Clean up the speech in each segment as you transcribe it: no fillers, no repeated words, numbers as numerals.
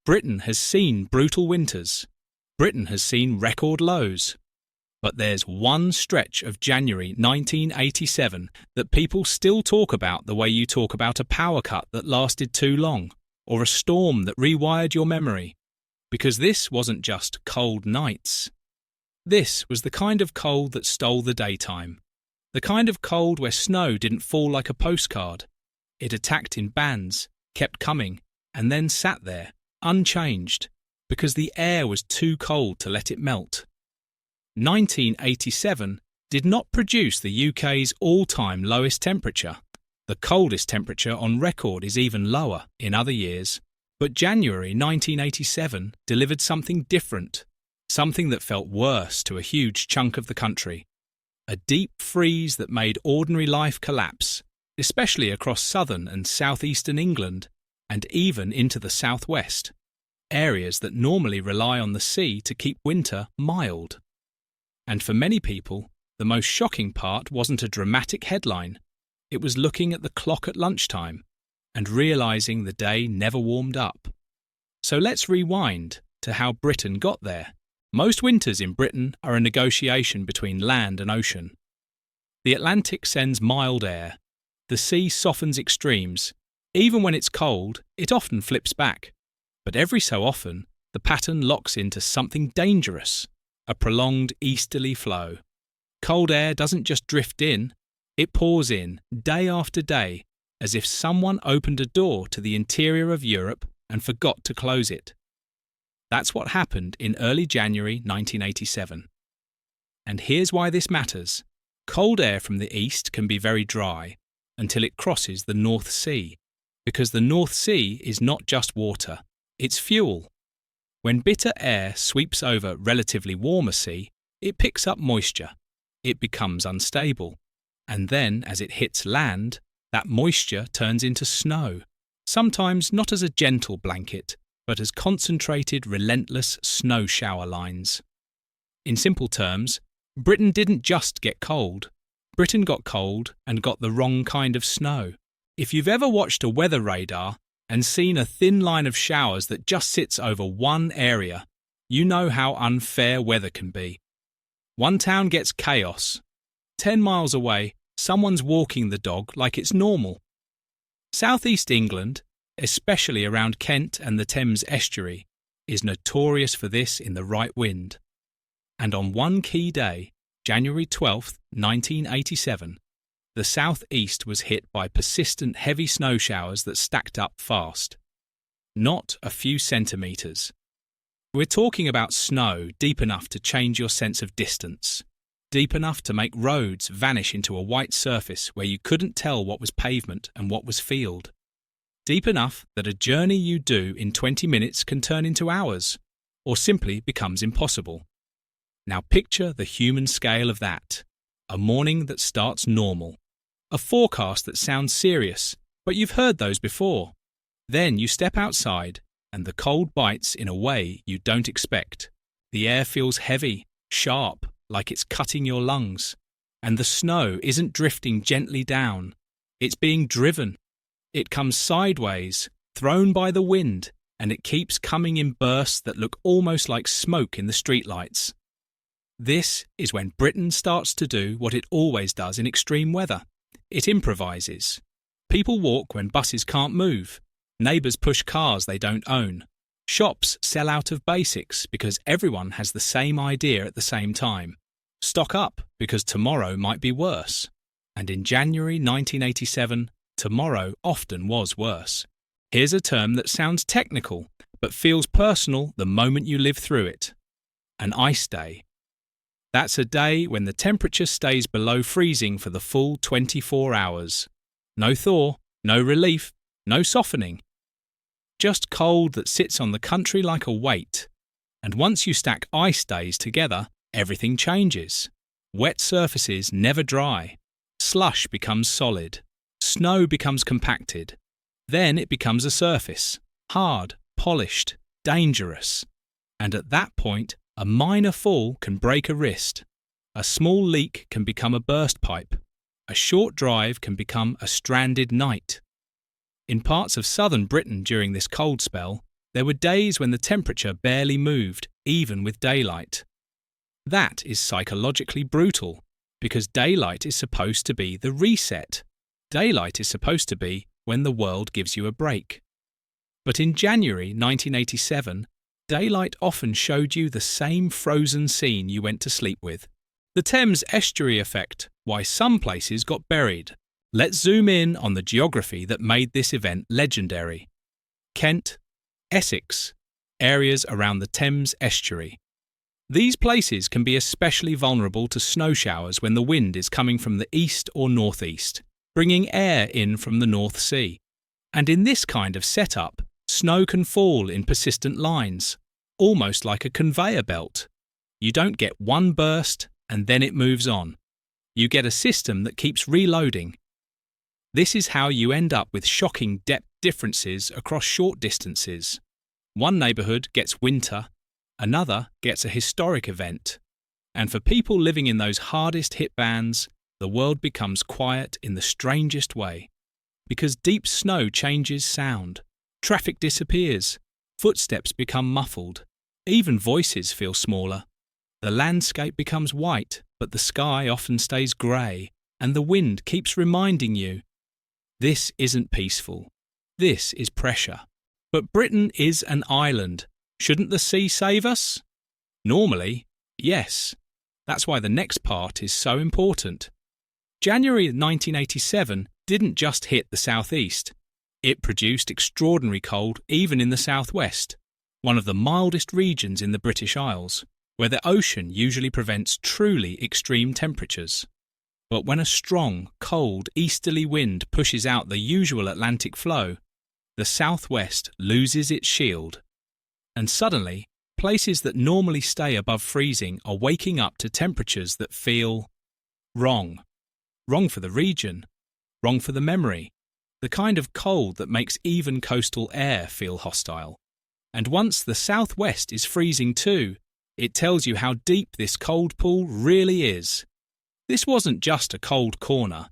Britain has seen brutal winters. Britain has seen record lows. But there's one stretch of January 1987 that people still talk about the way you talk about a power cut that lasted too long, or a storm that rewired your memory. Because this wasn't just cold nights. This was the kind of cold that stole the daytime. The kind of cold where snow didn't fall like a postcard. It attacked in bands, kept coming, and then sat there, unchanged, because the air was too cold to let it melt. 1987 did not produce the UK's all-time lowest temperature. The coldest temperature on record is even lower in other years. But January 1987 delivered something different, something that felt worse to a huge chunk of the country. A deep freeze that made ordinary life collapse, especially across southern and southeastern England, and even into the southwest, areas that normally rely on the sea to keep winter mild. And for many people, the most shocking part wasn't a dramatic headline. It was looking at the clock at lunchtime and realising the day never warmed up. So let's rewind to how Britain got there. Most winters in Britain are a negotiation between land and ocean. The Atlantic sends mild air. The sea softens extremes. Even when it's cold, it often flips back. But every so often, the pattern locks into something dangerous, a prolonged easterly flow. Cold air doesn't just drift in, it pours in, day after day, as if someone opened a door to the interior of Europe and forgot to close it. That's what happened in early January 1987. And here's why this matters. Cold air from the east can be very dry until it crosses the North Sea, because the North Sea is not just water, it's fuel. When bitter air sweeps over relatively warmer sea, it picks up moisture. It becomes unstable. And then, as it hits land, that moisture turns into snow, sometimes not as a gentle blanket, but as concentrated, relentless snow shower lines. In simple terms, Britain didn't just get cold. Britain got cold and got the wrong kind of snow. If you've ever watched a weather radar and seen a thin line of showers that just sits over one area, you know how unfair weather can be. One town gets chaos. 10 miles away, someone's walking the dog like it's normal. Southeast England, especially around Kent and the Thames estuary, is notorious for this in the right wind. And on one key day, January 12, 1987, the southeast was hit by persistent heavy snow showers that stacked up fast. Not a few centimetres. We're talking about snow deep enough to change your sense of distance. Deep enough to make roads vanish into a white surface where you couldn't tell what was pavement and what was field. Deep enough that a journey you do in 20 minutes can turn into hours, or simply becomes impossible. Now picture the human scale of that. A morning that starts normal. A forecast that sounds serious, but you've heard those before. Then you step outside, and the cold bites in a way you don't expect. The air feels heavy, sharp, like it's cutting your lungs. And the snow isn't drifting gently down. It's being driven. It comes sideways, thrown by the wind, and it keeps coming in bursts that look almost like smoke in the streetlights. This is when Britain starts to do what it always does in extreme weather. It improvises. People walk when buses can't move. Neighbours push cars they don't own. Shops sell out of basics because everyone has the same idea at the same time. Stock up because tomorrow might be worse. And in January 1987, tomorrow often was worse. Here's a term that sounds technical, but feels personal the moment you live through it. An ice day. That's a day when the temperature stays below freezing for the full 24 hours. No thaw, no relief, no softening. Just cold that sits on the country like a weight. And once you stack ice days together, everything changes. Wet surfaces never dry. Slush becomes solid. Snow becomes compacted. Then it becomes a surface, hard, polished, dangerous. And at that point, a minor fall can break a wrist. A small leak can become a burst pipe. A short drive can become a stranded night. In parts of southern Britain during this cold spell, There were days when the temperature barely moved, even with daylight. That is psychologically brutal, because daylight is supposed to be the reset. Daylight is supposed to be when the world gives you a break. But in January 1987, daylight often showed you the same frozen scene you went to sleep with. The Thames estuary effect, why some places got buried. Let's zoom in on the geography that made this event legendary. Kent, Essex, areas around the Thames estuary. These places can be especially vulnerable to snow showers when the wind is coming from the east or northeast, bringing air in from the North Sea. And in this kind of setup, snow can fall in persistent lines, almost like a conveyor belt. You don't get one burst and then it moves on. You get a system that keeps reloading. This is how you end up with shocking depth differences across short distances. One neighbourhood gets winter, another gets a historic event. And for people living in those hardest hit bands, the world becomes quiet in the strangest way. Because deep snow changes sound. Traffic disappears. Footsteps become muffled. Even voices feel smaller. The landscape becomes white, but the sky often stays grey, and the wind keeps reminding you, this isn't peaceful. This is pressure. But Britain is an island. Shouldn't the sea save us? Normally, yes. That's why the next part is so important. January 1987 didn't just hit the southeast. It produced extraordinary cold even in the southwest, one of the mildest regions in the British Isles, where the ocean usually prevents truly extreme temperatures. But when a strong, cold, easterly wind pushes out the usual Atlantic flow, the southwest loses its shield. And suddenly, places that normally stay above freezing are waking up to temperatures that feel wrong. Wrong for the region, wrong for the memory, the kind of cold that makes even coastal air feel hostile. And once the southwest is freezing too, it tells you how deep this cold pool really is. This wasn't just a cold corner.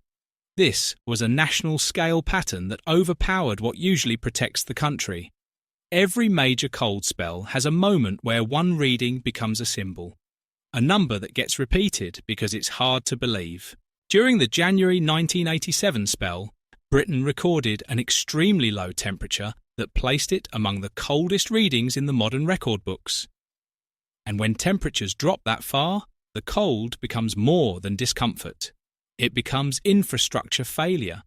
This was a national scale pattern that overpowered what usually protects the country. Every major cold spell has a moment where one reading becomes a symbol, a number that gets repeated because it's hard to believe. During the January 1987 spell, Britain recorded an extremely low temperature that placed it among the coldest readings in the modern record books. And when temperatures drop that far, the cold becomes more than discomfort. It becomes infrastructure failure.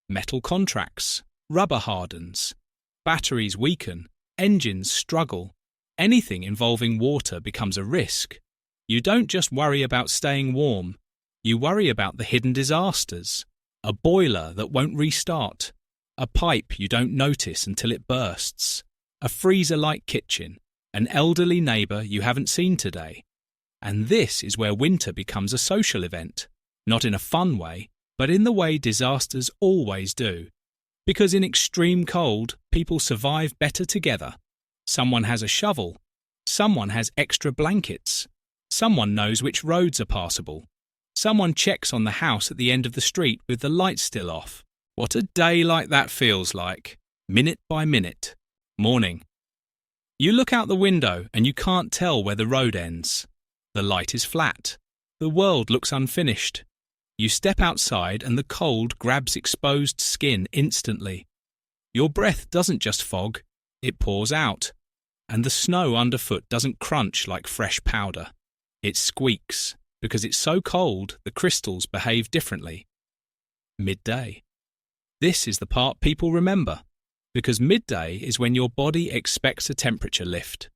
Metal contracts, rubber hardens, batteries weaken, engines struggle. Anything involving water becomes a risk. You don't just worry about staying warm, you worry about the hidden disasters. A boiler that won't restart, a pipe you don't notice until it bursts, a freezer-like kitchen, an elderly neighbour you haven't seen today. And this is where winter becomes a social event, not in a fun way, but in the way disasters always do. Because in extreme cold, people survive better together. Someone has a shovel, someone has extra blankets, someone knows which roads are passable. Someone checks on the house at the end of the street with the lights still off. What a day like that feels like, minute by minute. Morning. You look out the window and you can't tell where the road ends. The light is flat. The world looks unfinished. You step outside and the cold grabs exposed skin instantly. Your breath doesn't just fog, it pours out. And the snow underfoot doesn't crunch like fresh powder. It squeaks. Because it's so cold, the crystals behave differently. Midday. This is the part people remember, because midday is when your body expects a temperature lift.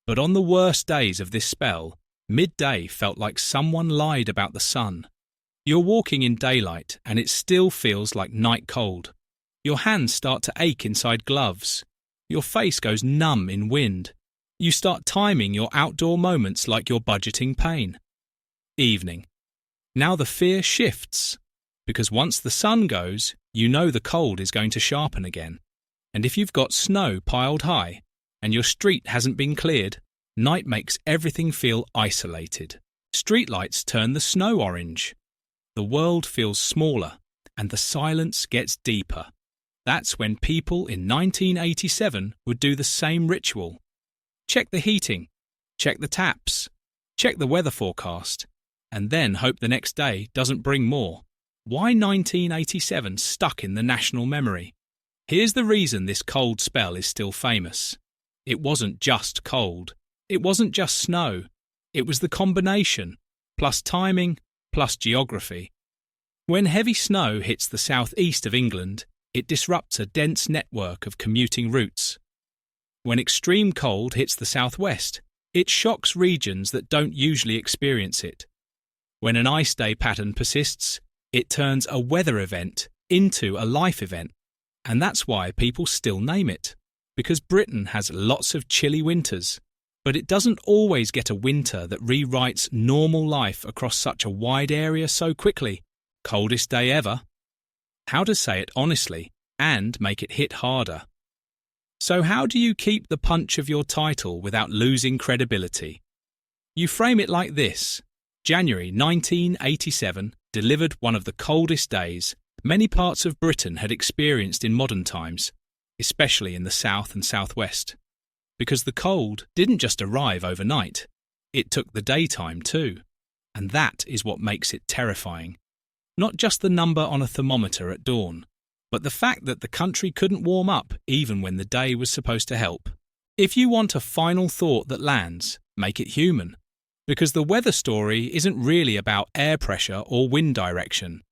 But on the worst days of this spell, midday felt like someone lied about the sun. You're walking in daylight and it still feels like night cold. Your hands start to ache inside gloves. Your face goes numb in wind. You start timing your outdoor moments like you're budgeting pain. Evening. Now the fear shifts, because once the sun goes, you know the cold is going to sharpen again. And if you've got snow piled high, and your street hasn't been cleared, night makes everything feel isolated. Streetlights turn the snow orange. The world feels smaller, and the silence gets deeper. That's when people in 1987 would do the same ritual. Check the heating, check the taps, check the weather forecast, and then hope the next day doesn't bring more. Why 1987 stuck in the national memory? Here's the reason this cold spell is still famous. It wasn't just cold. It wasn't just snow. It was the combination, plus timing, plus geography. When heavy snow hits the southeast of England, it disrupts a dense network of commuting routes. When extreme cold hits the southwest, it shocks regions that don't usually experience it. When an ice day pattern persists, it turns a weather event into a life event. And that's why people still name it, because Britain has lots of chilly winters, but it doesn't always get a winter that rewrites normal life across such a wide area so quickly. Coldest day ever. How to say it honestly and make it hit harder. So how do you keep the punch of your title without losing credibility? You frame it like this. January 1987 delivered one of the coldest days many parts of Britain had experienced in modern times, especially in the south and southwest. Because the cold didn't just arrive overnight, it took the daytime too. And that is what makes it terrifying. Not just the number on a thermometer at dawn, but the fact that the country couldn't warm up even when the day was supposed to help. If you want a final thought that lands, make it human. Because the weather story isn't really about air pressure or wind direction.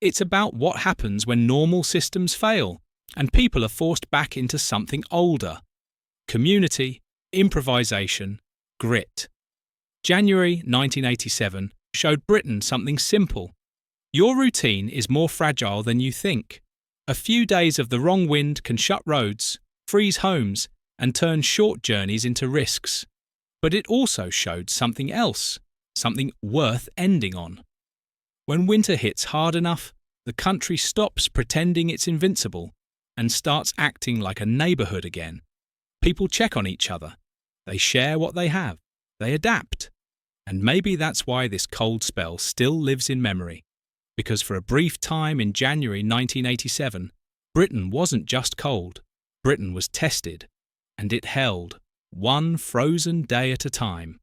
It's about what happens when normal systems fail and people are forced back into something older. Community, improvisation, grit. January 1987 showed Britain something simple. Your routine is more fragile than you think. A few days of the wrong wind can shut roads, freeze homes, and turn short journeys into risks. But it also showed something else, something worth ending on. When winter hits hard enough, the country stops pretending it's invincible and starts acting like a neighbourhood again. People check on each other. They share what they have. They adapt. And maybe that's why this cold spell still lives in memory. Because for a brief time in January 1987, Britain wasn't just cold. Britain was tested. And it held, one frozen day at a time.